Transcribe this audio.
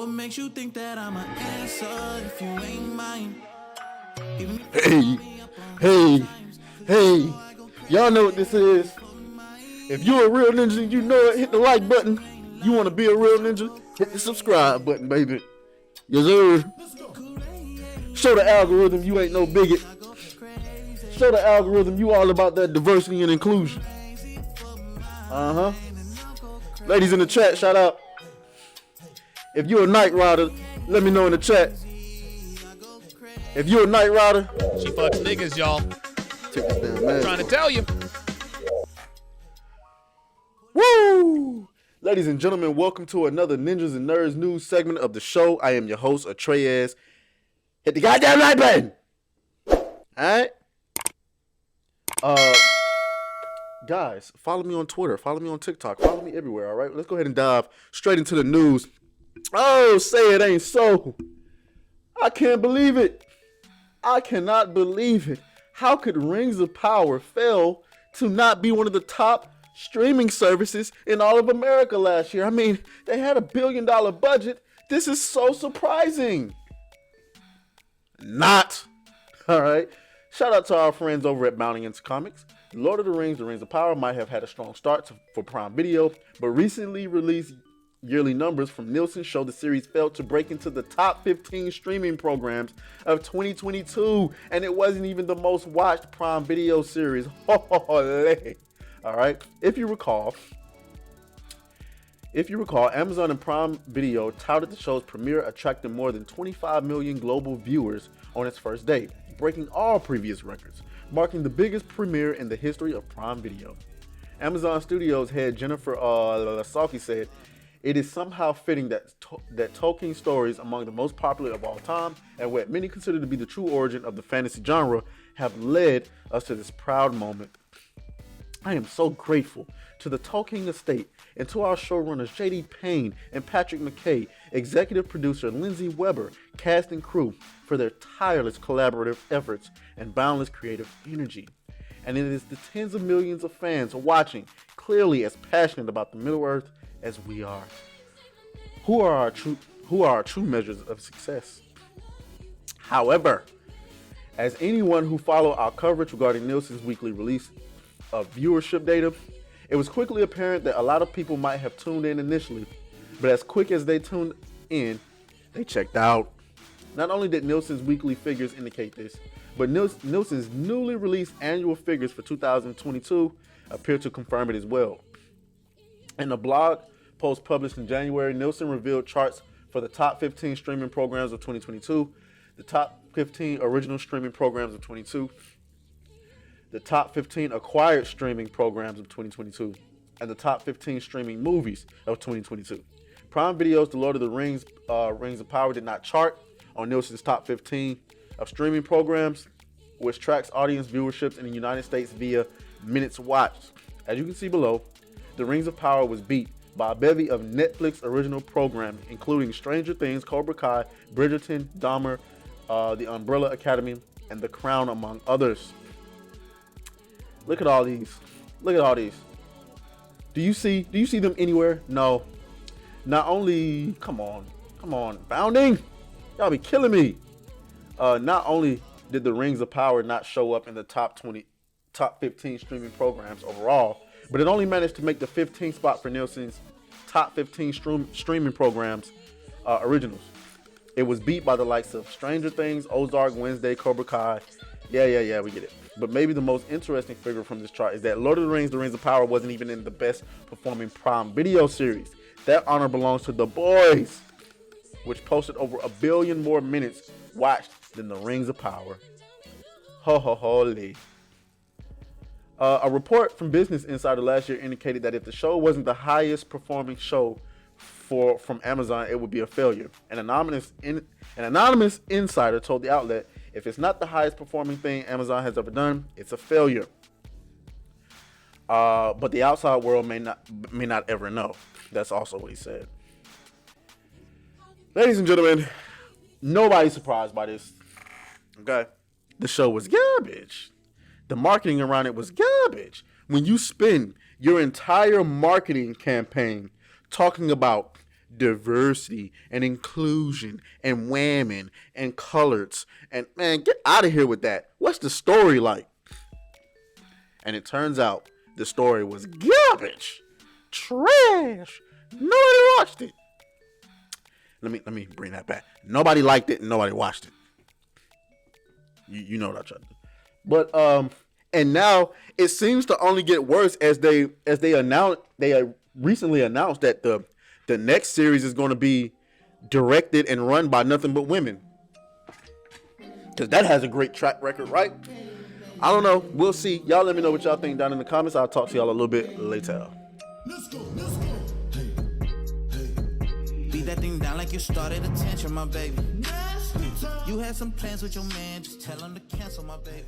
What makes you think that I'm an answer if you ain't mine? Hey, y'all know what this is. If you're a real ninja, you know it. Hit the like button. You want to be a real ninja? Hit the subscribe button, baby. Yes, sir. Show the algorithm you ain't no bigot. Show the algorithm you all about that diversity and inclusion. Ladies in the chat, shout out. If you're a Night Rider, let me know in the chat. If you're a Night Rider, she fucks niggas, y'all. Take this down, man. I'm trying to tell you. Woo! Ladies and gentlemen, welcome to another Ninjas and Nerds news segment of the show. I am your host, Atreas. Hit the goddamn like button. Alright? Guys, follow me on Twitter. Follow me on TikTok. Follow me everywhere, alright? Let's go ahead and dive straight into the news. Oh, say it ain't so. I can't believe it. I cannot believe it. How could Rings of Power fail to not be one of the top streaming services in all of America last year? I mean, they had $1 billion budget. This is so surprising. Not. All right. Shout out to our friends over at Bounding Into Comics. Lord of the Rings of Power might have had a strong start for Prime Video, but recently released yearly numbers from Nielsen show the series failed to break into the top 15 streaming programs of 2022, and it wasn't even the most watched Prime Video series. All right. If you recall, Amazon and Prime Video touted the show's premiere attracted more than 25 million global viewers on its first day, breaking all previous records, marking the biggest premiere in the history of Prime Video. Amazon Studios head Jennifer Lasaki said, "It is somehow fitting that Tolkien stories, among the most popular of all time, and what many consider to be the true origin of the fantasy genre, have led us to this proud moment. I am so grateful to the Tolkien estate and to our showrunners J.D. Payne and Patrick McKay, executive producer Lindsay Weber, cast and crew for their tireless collaborative efforts and boundless creative energy. And it is the tens of millions of fans watching, clearly as passionate about the Middle-earth as we are, who are our true measures of success. However, as anyone who followed our coverage regarding Nielsen's weekly release of viewership data, it was quickly apparent that a lot of people might have tuned in initially, but as quick as they tuned in, they checked out. Not only did Nielsen's weekly figures indicate this, but Nielsen's newly released annual figures for 2022 appear to confirm it as well. In a blog post published in January, Nielsen revealed charts for the top 15 streaming programs of 2022, the top 15 original streaming programs of 2022, the top 15 acquired streaming programs of 2022, and the top 15 streaming movies of 2022. Prime Video's The Lord of the Rings, Rings of Power did not chart on Nielsen's top 15 of streaming programs, which tracks audience viewerships in the United States via minutes watched. As you can see below, The Rings of Power was beat by a bevy of Netflix original programming, including Stranger Things, Cobra Kai, Bridgerton, Dahmer, The Umbrella Academy, and The Crown, among others. Look at all these. Look at all these. Do you see them anywhere? No. Not only, come on, Bounding. Y'all be killing me. Not only did The Rings of Power not show up in the top 15 streaming programs overall, but it only managed to make the 15th spot for Nielsen's top 15 streaming programs originals. It was beat by the likes of Stranger Things, Ozark, Wednesday, Cobra Kai. Yeah, we get it. But maybe the most interesting figure from this chart is that Lord of the Rings of Power wasn't even in the best performing Prime Video series. That honor belongs to The Boys, which posted over 1 billion more minutes watched than The Rings of Power. Holy. A report from Business Insider last year indicated that if the show wasn't the highest performing show from Amazon, it would be a failure. An anonymous insider told the outlet, if it's not the highest performing thing Amazon has ever done, it's a failure. But the outside world may not ever know. That's also what he said. Ladies and gentlemen, nobody's surprised by this. Okay? The show was garbage. The marketing around it was garbage. When you spend your entire marketing campaign talking about diversity and inclusion and women and coloreds. And man, get out of here with that. What's the story like? And it turns out the story was garbage, trash. Nobody watched it. Let me bring that back. Nobody liked it and nobody watched it. You know what I tried to do. But and now it seems to only get worse as they recently announced that the next series is going to be directed and run by nothing but women. Because that has a great track record, right? I don't know. We'll see. Y'all let me know what y'all think down in the comments. I'll talk to y'all a little bit later. Let's go. Hey, hey. Beat that thing down like you started attention, my baby. You had some plans with your man, just tell him to cancel, my baby.